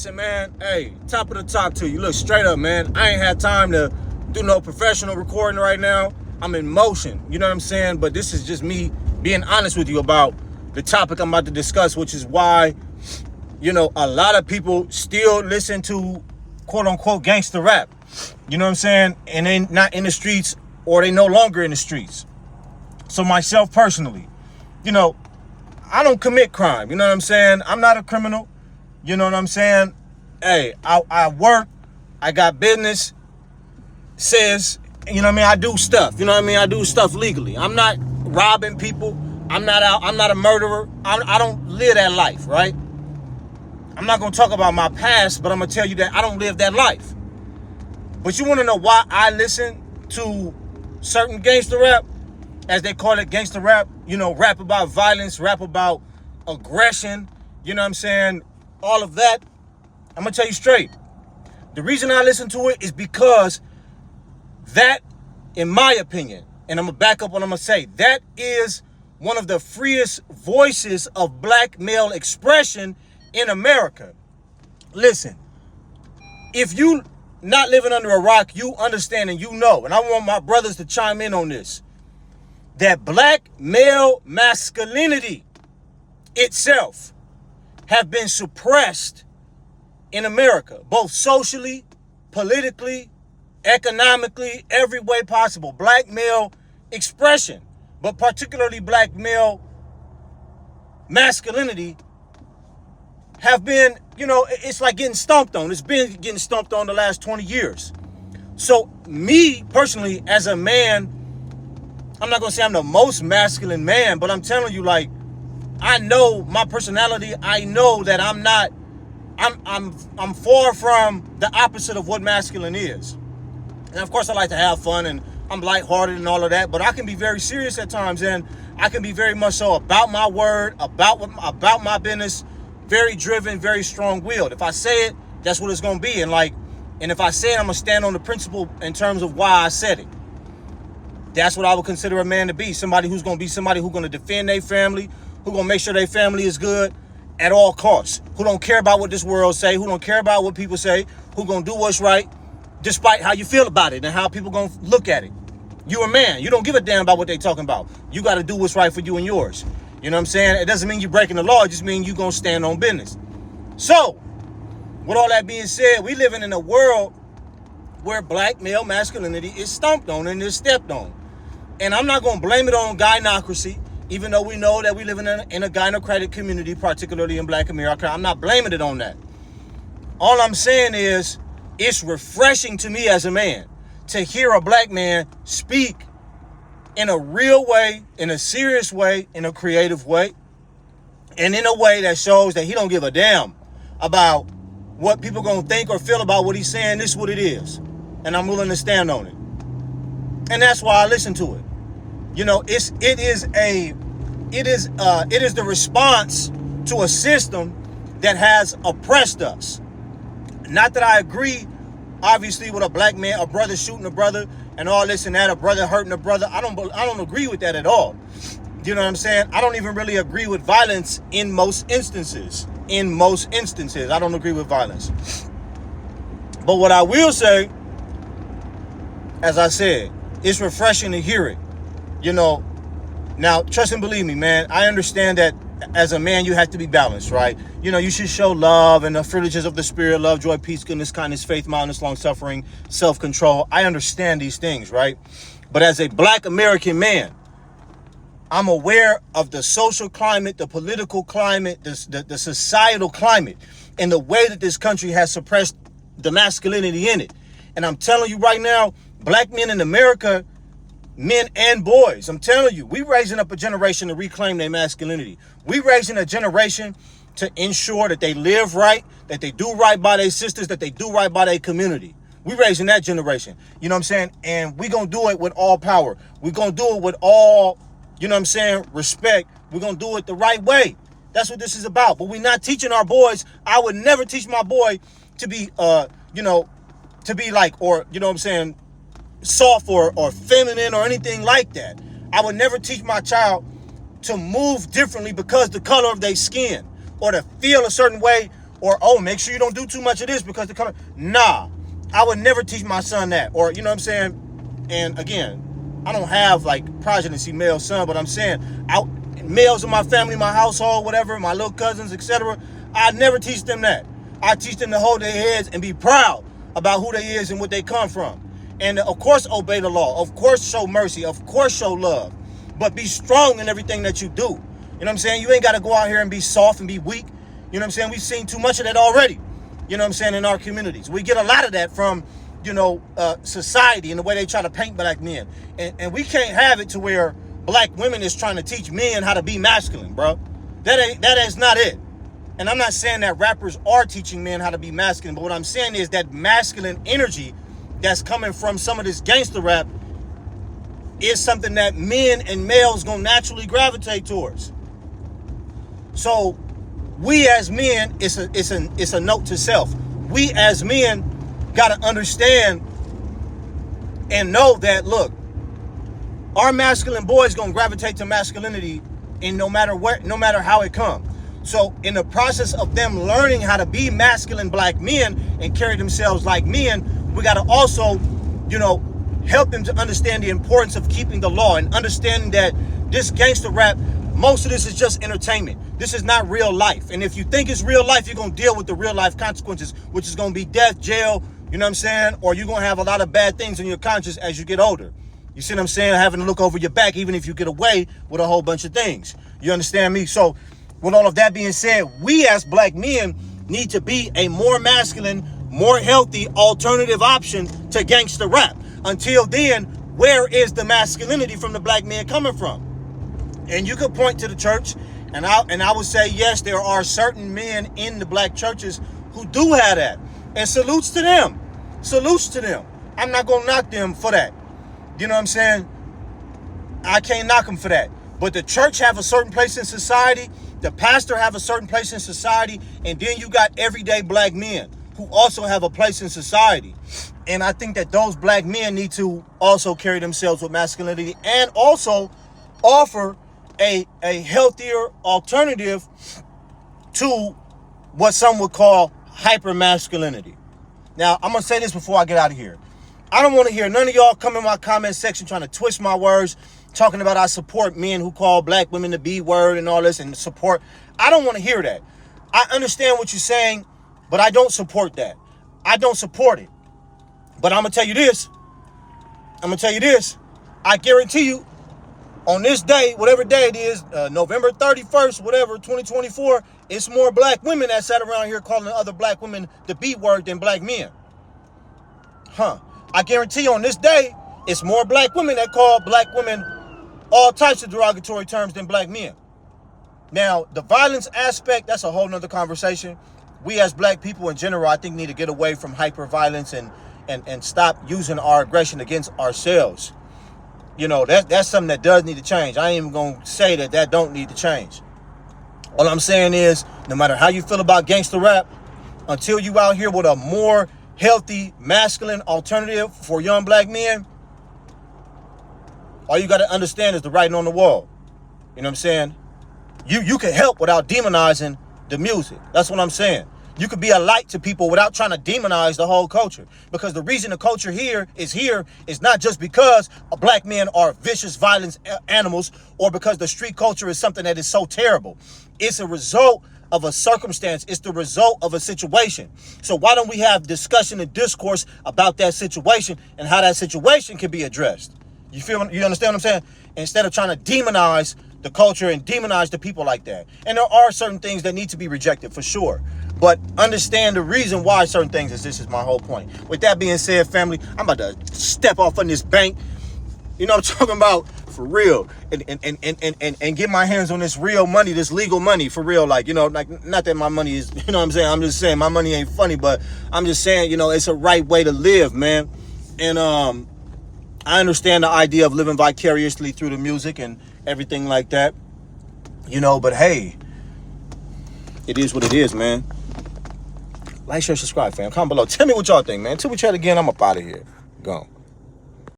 Listen, man, hey, top of the top to you. Look, straight up, man. I ain't had time to do no professional recording right now. I'm in motion, you know what I'm saying? But this is just me being honest with you about the topic I'm about to discuss, which is why, a lot of people still listen to quote unquote gangster rap. You know what I'm saying? And they not in the streets, or they no longer in the streets. So myself personally, I don't commit crime. You know what I'm saying? I'm not a criminal. You know what I'm saying? Hey, I work. I got business. Says, I do stuff. I do stuff legally. I'm not robbing people. I'm not out. I'm not a murderer. I don't live that life, right? I'm not going to talk about my past, but I'm going to tell you that I don't live that life. But you want to know why I listen to certain gangster rap, as they call it, gangster rap, rap about violence, rap about aggression, you know what I'm saying? All of that. I'm going to tell you straight. The reason I listen to it is because that, in my opinion, and I'm going to back up what I'm going to say, that is one of the freest voices of black male expression in America. Listen, if you not living under a rock, you understand and you know, and I want my brothers to chime in on this, that black male masculinity itself have been suppressed in America, both socially, politically, economically, every way possible. Black male expression, but particularly black male masculinity have been, it's like getting stomped on. It's been getting stomped on the last 20 years. So me personally, as a man, I'm not going to say I'm the most masculine man, but I'm telling you, like, I know my personality. I know that I'm far from the opposite of what masculine is. And of course I like to have fun and I'm lighthearted and all of that, but I can be very serious at times, and I can be very much so about my word, about my business, very driven, very strong-willed. If I say it, that's what it's going to be. And if I say it, I'm going to stand on the principle in terms of why I said it. That's what I would consider a man to be. Somebody who's going to defend their family, who's going to make sure their family is good at all costs, who don't care about what this world say, who don't care about what people say, who going to do what's right, despite how you feel about it and how people going to look at it. You're a man. You don't give a damn about what they talking about. You got to do what's right for you and yours. You know what I'm saying? It doesn't mean you're breaking the law. It just means you're going to stand on business. So, with all that being said, we living in a world where black male masculinity is stomped on and is stepped on. And I'm not going to blame it on gynocracy, even though we know that we live in a gynocratic community, particularly in black America. I'm not blaming it on that. All I'm saying is it's refreshing to me as a man to hear a black man speak in a real way, in a serious way, in a creative way, and in a way that shows that he don't give a damn about what people going to think or feel about what he's saying. This is what it is. And I'm willing to stand on it. And that's why I listen to it. It is the response to a system that has oppressed us. Not that I agree, obviously, with a black man, a brother shooting a brother, and all this and that, a brother hurting a brother. I don't agree with that at all. You know what I'm saying? I don't even really agree with violence in most instances. I don't agree with violence. But what I will say, as I said, it's refreshing to hear it. Now, trust and believe me, man, I understand that as a man, you have to be balanced, right? You should show love and the privileges of the spirit, love, joy, peace, goodness, kindness, faith, mildness, long-suffering, self-control. I understand these things, right? But as a black American man, I'm aware of the social climate, the political climate, the societal climate, and the way that this country has suppressed the masculinity in it. And I'm telling you right now, black men in America, men and boys, I'm telling you, we raising up a generation to reclaim their masculinity. We raising a generation to ensure that they live right, that they do right by their sisters, that they do right by their community. We raising that generation. You know what I'm saying? And we going to do it with all power. We're going to do it with all, respect. We're going to do it the right way. That's what this is about. But we're not teaching our boys. I would never teach my boy to be, to be like, or, soft or feminine or anything like that. I would never teach my child to move differently because the color of their skin, or to feel a certain way Or, oh, make sure you don't do too much of this because they're coming. Nah, I would never teach my son that. Or, you know what I'm saying? And again, I don't have like progeny male son, but I'm saying males in my family, my household, whatever, my little cousins, etc. I never teach them that. I teach them to hold their heads and be proud about who they is and what they come from. And of course, obey the law. Of course, show mercy. Of course, show love. But be strong in everything that you do. You know what I'm saying? You ain't got to go out here and be soft and be weak. You know what I'm saying? We've seen too much of that already. You know what I'm saying? In our communities. We get a lot of that from, society and the way they try to paint black men. And we can't have it to where black women is trying to teach men how to be masculine, bro. That is not it. And I'm not saying that rappers are teaching men how to be masculine, but what I'm saying is that masculine energy that's coming from some of this gangster rap is something that men and males gonna naturally gravitate towards. So we as men, it's a note to self. We as men gotta understand and know that, look, our masculine boys gonna gravitate to masculinity in no matter how it comes. So in the process of them learning how to be masculine black men and carry themselves like men, we gotta also, help them to understand the importance of keeping the law and understanding that this gangster rap, most of this is just entertainment. This is not real life. And if you think it's real life, you're going to deal with the real life consequences, which is going to be death, jail, you know what I'm saying? Or you're going to have a lot of bad things in your conscience as you get older. You see what I'm saying? Having to look over your back, even if you get away with a whole bunch of things. You understand me? So with all of that being said, we as black men need to be a more masculine, more healthy alternative option to gangster rap. Until then, where is the masculinity from the black man coming from? And you could point to the church, and I would say, yes, there are certain men in the black churches who do have that. And salutes to them. Salutes to them. I'm not going to knock them for that. You know what I'm saying? I can't knock them for that. But the church have a certain place in society. The pastor have a certain place in society. And then you got everyday black men who also have a place in society. And I think that those black men need to also carry themselves with masculinity and also offer a healthier alternative to what some would call hyper-masculinity. Now, I'm going to say this before I get out of here. I don't want to hear none of y'all come in my comment section trying to twist my words, talking about I support men who call black women the B word and all this and support. I don't want to hear that. I understand what you're saying, but I don't support that. I don't support it. But I'm going to tell you this. I guarantee you, on this day, whatever day it is, November 31st, whatever, 2024, it's more black women that sat around here calling other black women the B word than black men. I guarantee you on this day, it's more black women that call black women all types of derogatory terms than black men. Now, the violence aspect, that's a whole nother conversation. We as black people in general, I think, need to get away from hyper-violence and stop using our aggression against ourselves. That's something that does need to change. I ain't even going to say that don't need to change. All I'm saying is, no matter how you feel about gangster rap, until you out here with a more healthy, masculine alternative for young black men, all you got to understand is the writing on the wall. You know what I'm saying? You can help without demonizing the music. That's what I'm saying. You could be a light to people without trying to demonize the whole culture. Because the reason the culture here is not just because black men are vicious, violent animals or because the street culture is something that is so terrible. It's a result of a circumstance. It's the result of a situation. So why don't we have discussion and discourse about that situation and how that situation can be addressed? You understand what I'm saying? Instead of trying to demonize the culture and demonize the people like that. And there are certain things that need to be rejected for sure. But understand the reason why certain things is. This is my whole point. With that being said, family, I'm about to step off on this bank. You know what I'm talking about? For real. And get my hands on this real money, this legal money for real. Like not that my money is, you know what I'm saying? I'm just saying my money ain't funny, but I'm just saying, it's a right way to live, man. And I understand the idea of living vicariously through the music and everything like that. But hey, it is what it is, man. Like, share, subscribe, fam. Comment below. Tell me what y'all think, man. Till we chat again, I'm up out of here. Gone.